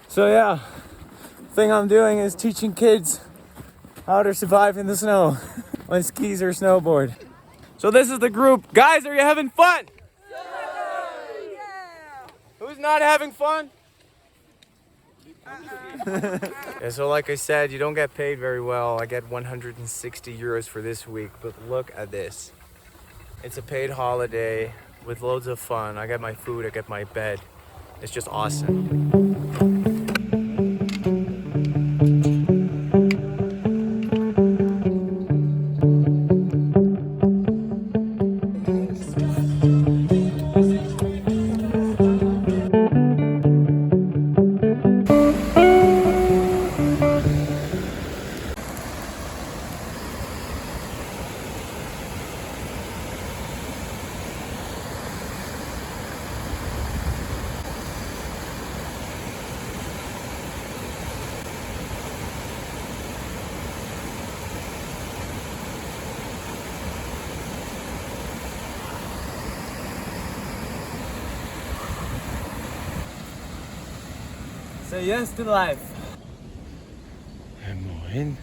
So yeah, thing I'm doing is teaching kids how to survive in the snow on skis or snowboard. So this is the group. Guys, are you having fun? Yeah. Who's not having fun? Yeah, so like I said, you don't get paid very well. I get 160 euros for this week, but look at this. It's a paid holiday with loads of fun. I get my food, I get my bed. It's just awesome. Say yes to life. Moin.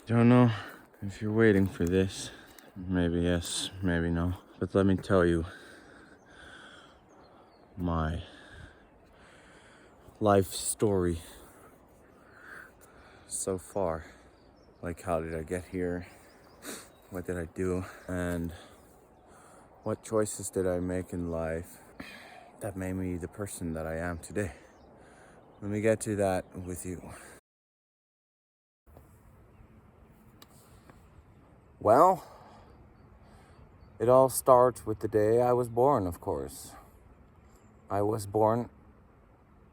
Don't know if you're waiting for this. Maybe yes, maybe no. But let me tell you my life story so far. Like, how did I get here? What did I do? And what choices did I make in life that made me the person that I am today? Let me get to that with you. Well, it all starts with the day I was born, of course. I was born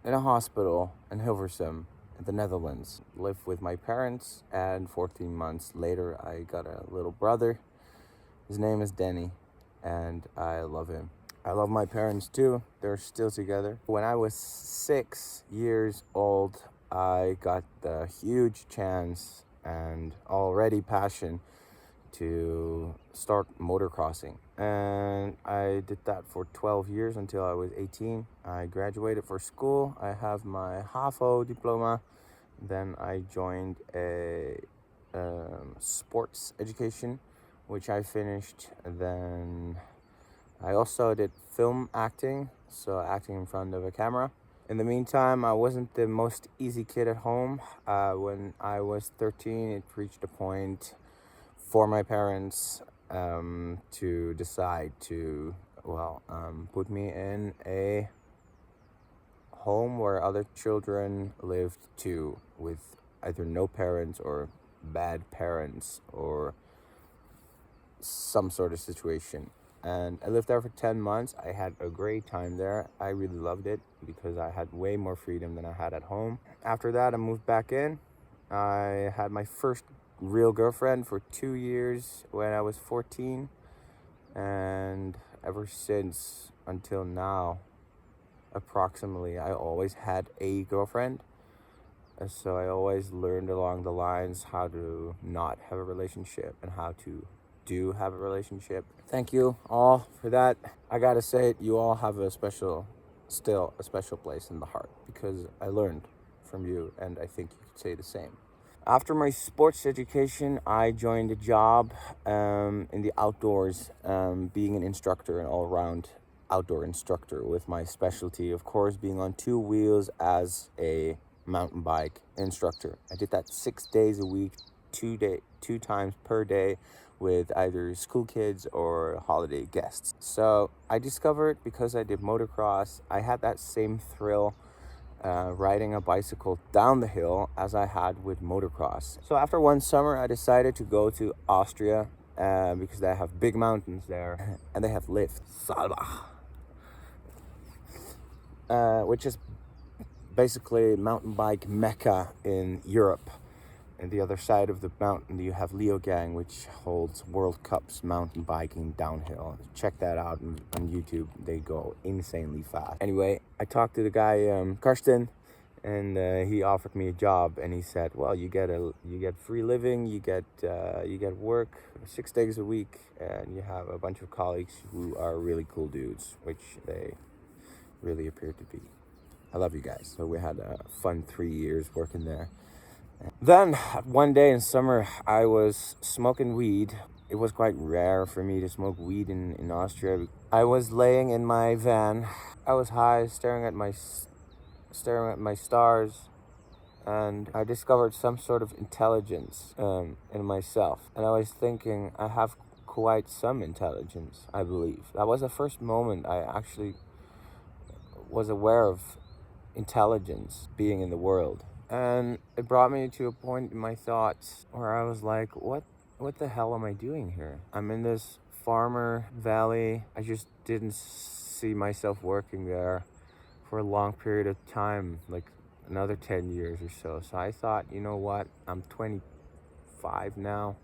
in a hospital in Hilversum, in the Netherlands. Lived with my parents, and 14 months later I got a little brother. His name is Danny, and I love him. I love my parents too. They're still together. When I was 6 years old, I got the huge chance and already passion to start motocrossing, and I did that for 12 years until I was 18. I graduated for school. I have my HAVO diploma. Then I joined a sports education, which I finished. Then I also did film acting, so acting in front of a camera. In the meantime, I wasn't the most easy kid at home. When I was 13, it reached a point for my parents to decide to, put me in a home where other children lived too, with either no parents or bad parents or some sort of situation. And I lived there for 10 months. I had a great time there. I really loved it because I had way more freedom than I had at home. After that, I moved back in. I had my first real girlfriend for 2 years when I was 14, and ever since until now, approximately, I always had a girlfriend. So I always learned along the lines how to not have a relationship and how to do have a relationship. Thank you all for that. I gotta say it, you all have a special place in the heart, because I learned from you, and I think you could say the same. After my sports education, I joined a job in the outdoors, being an instructor, an all-around outdoor instructor, with my specialty, of course, being on two wheels as a mountain bike instructor. I did that 6 days a week, 2 times per day, with either school kids or holiday guests. So I discovered, because I did motocross, I had that same thrill riding a bicycle down the hill as I had with motocross. So after one summer, I decided to go to Austria because they have big mountains there, and they have lift, Saalbach, which is basically mountain bike mecca in Europe. And the other side of the mountain, you have Leogang, which holds World Cups mountain biking downhill. Check that out on YouTube. They go insanely fast. Anyway, I talked to the guy, Karsten, And he offered me a job, and he said, well, you get free living, you get work 6 days a week, and you have a bunch of colleagues who are really cool dudes, which they really appear to be. I love you guys. So we had a fun 3 years working there. Then one day in summer, I was smoking weed. It was quite rare for me to smoke weed in Austria. I was laying in my van. I was high, staring at my stars, and I discovered some sort of intelligence in myself. And I was thinking, I have quite some intelligence, I believe. That was the first moment I actually was aware of intelligence being in the world. And it brought me to a point in my thoughts where I was like, what the hell am I doing here? I'm in this farmer valley. I just didn't see myself working there for a long period of time, like another 10 years or so. So I thought, you know what? I'm 25 now.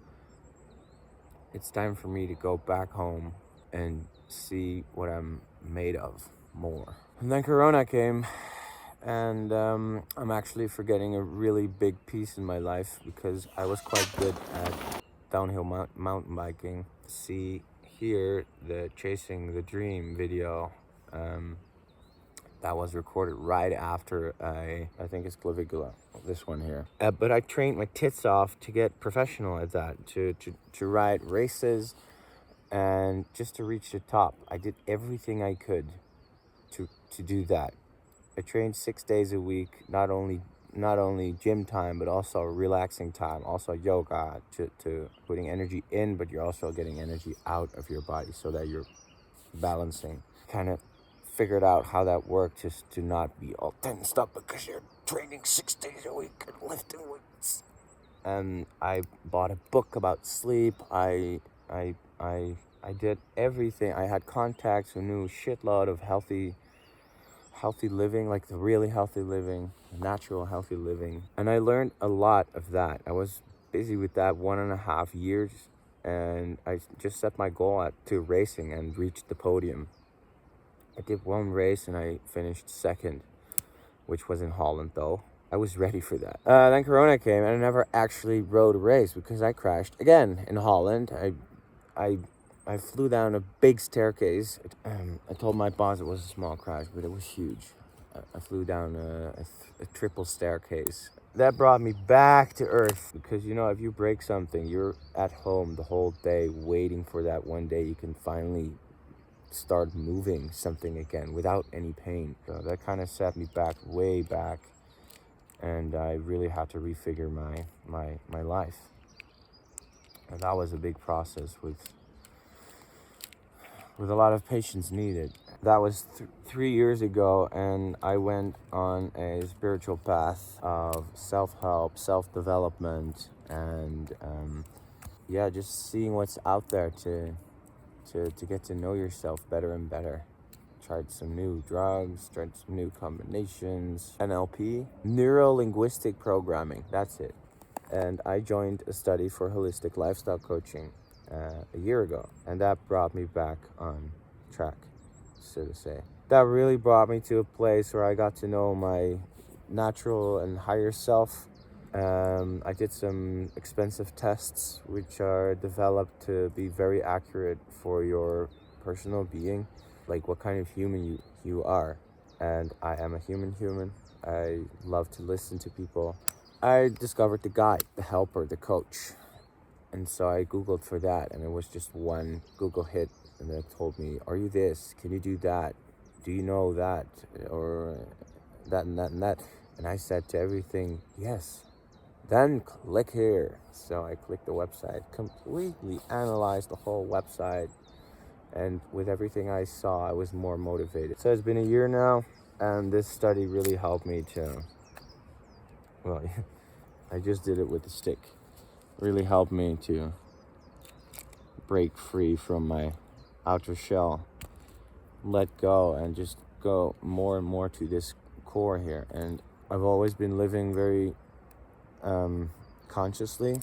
It's time for me to go back home and see what I'm made of more. And then Corona came, and I'm actually forgetting a really big piece in my life, because I was quite good at downhill mountain biking. See here the Chasing the Dream video. That was recorded right after I think it's Clavicula, this one here. But I trained my tits off to get professional at that, to ride races and just to reach the top. I did everything I could to do that. I trained 6 days a week, not only gym time, but also relaxing time, also yoga, to putting energy in, but you're also getting energy out of your body so that you're balancing. Kind of figured out how that worked, just to not be all tensed up because you're training 6 days a week and lifting weights. And I bought a book about sleep. I did everything. I had contacts who knew a shitload of healthy living, like the really healthy living, natural healthy living. And I learned a lot of that. I was busy with that 1.5 years, and I just set my goal to racing and reached the podium. I did one race and I finished second, which was in Holland though. I was ready for that. Then Corona came, and I never actually rode a race because I crashed again in Holland. I flew down a big staircase. I told my boss it was a small crash, but it was huge. I flew down a triple staircase. That brought me back to earth, because, if you break something, you're at home the whole day waiting for that one day you can finally start moving something again without any pain. So that kind of set me back, way back. And I really had to refigure my life. And that was a big process with a lot of patience needed. That was 3 years ago, and I went on a spiritual path of self-help, self-development, and just seeing what's out there to get to know yourself better and better. Tried some new drugs, tried some new combinations. NLP, neuro-linguistic programming, that's it. And I joined a study for holistic lifestyle coaching a year ago, and that brought me back on track, so to say. That really brought me to a place where I got to know my natural and higher self. I did some expensive tests which are developed to be very accurate for your personal being, like what kind of human you are. And I am a human. I love to listen to people. I discovered the guide, the helper, the coach. And so I Googled for that, and it was just one Google hit, and it told me, are you this? Can you do that? Do you know that? Or that and that and that. And I said to everything, yes. Then click here. So I clicked the website, completely analyzed the whole website. And with everything I saw, I was more motivated. So it's been a year now, and this study really helped me to, I just did it with a stick. Really helped me to break free from my outer shell, let go, and just go more and more to this core here. And I've always been living very consciously,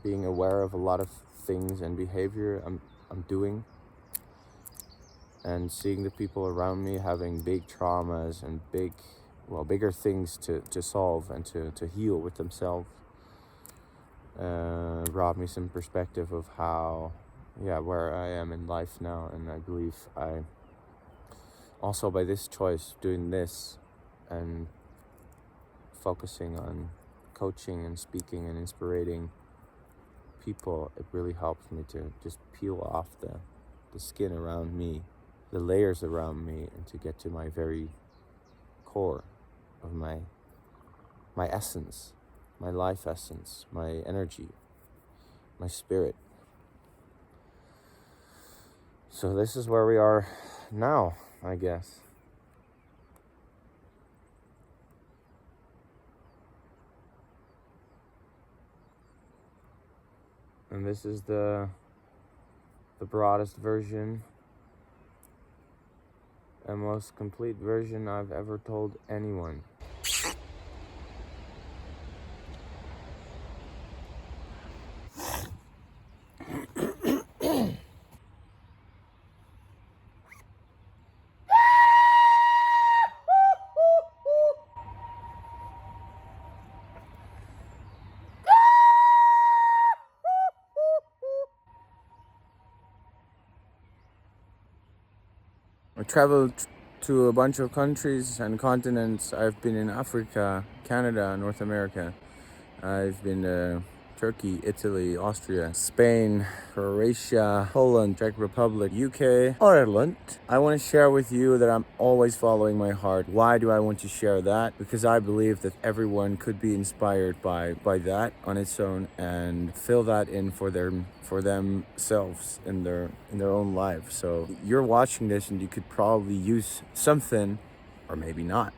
being aware of a lot of things and behavior I'm doing, and seeing the people around me having big traumas and big bigger things to solve and to heal with themselves. Brought me some perspective of how, where I am in life now. And I believe I also, by this choice, doing this and focusing on coaching and speaking and inspiring people, it really helps me to just peel off the skin around me, the layers around me, and to get to my very core of my essence, my life essence, my energy, my spirit. So this is where we are now, I guess. And this is the broadest version and most complete version I've ever told anyone. I traveled to a bunch of countries and continents. I've been in Africa, Canada, North America. I've been to Turkey, Italy, Austria, Spain, Croatia, Poland, Czech Republic, UK, Ireland. I want to share with you that I'm always following my heart. Why do I want to share that? Because I believe that everyone could be inspired by that on its own and fill that in for themselves in their own life. So you're watching this and you could probably use something, or maybe not.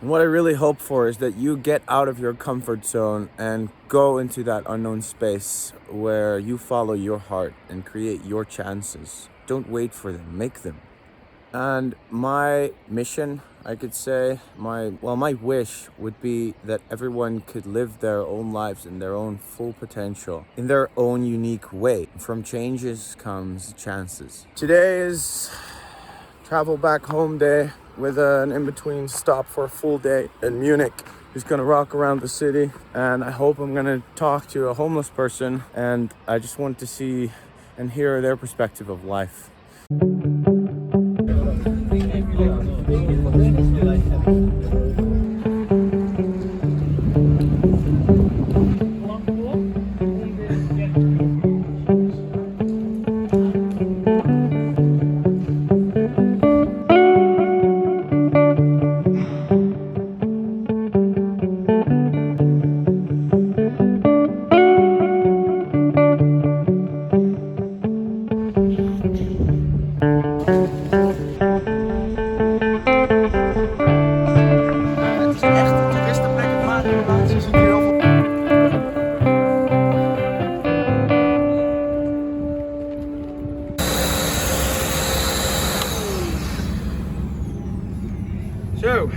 And what I really hope for is that you get out of your comfort zone and go into that unknown space where you follow your heart and create your chances. Don't wait for them, make them. And my mission, I could say, my wish would be that everyone could live their own lives in their own full potential, in their own unique way. From changes comes chances. Today is travel back home day with an in-between stop for a full day in Munich. Just gonna rock around the city, and I hope I'm gonna talk to a homeless person, and I just want to see and hear their perspective of life. So,